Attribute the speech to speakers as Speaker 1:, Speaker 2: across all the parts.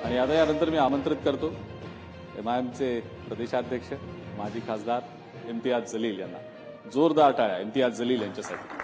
Speaker 1: आणि आता यानंतर मी आमंत्रित करतो MIMचे प्रदेशाध्यक्ष माजी खासदार इम्तियाज जलील यांना. जोरदार टाळ्या इम्तियाज जलील यांच्यासाठी.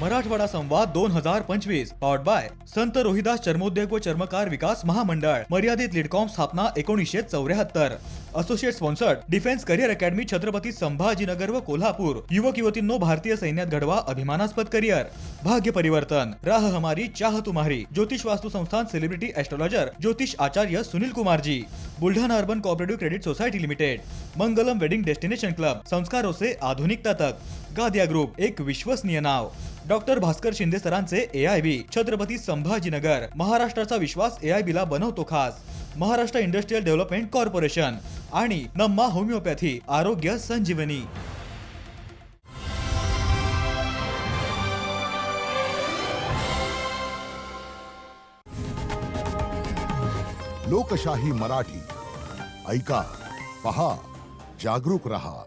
Speaker 2: मराठवाडा संवाद 2025 पॉवर्ड बाय संत रोहिदास चर्मोद्योग व चर्मकार विकास महामंडळ मर्यादित लीडकॉम स्थापना 1974. Associate sponsored defence career academy Chhatrapati Sambhajinagar व कोल्हापूर. युवक युवतींनो भारतीय सैन्यात घडवा अभिमानास्पद करिअर. भाग्य परिवर्तन राह हमारी चाह तुम्हारी. ज्योतिष वास्तु संस्थान सेलिब्रिटी एस्ट्रोलॉजर ज्योतिष आचार्य Sunil Kumar ji. Buldhana urban cooperative credit society limited. Mangalam wedding destination club. संस्कारों से आधुनिकता तक. गादिया ग्रुप एक विश्वसनीय नाव. डॉक्टर भास्कर शिंदे सरांचे AIB छत्रपती संभाजीनगर. महाराष्ट्राचा विश्वास AIB ला बनवतो खास. महाराष्ट्र इंडस्ट्रियल डेव्हलपमेंट कॉर्पोरेशन आणि नम्मा होमिओपॅथी आरोग्य संजीवनी.
Speaker 3: लोकशाही मराठी ऐका, पहा, जागरूक रहा.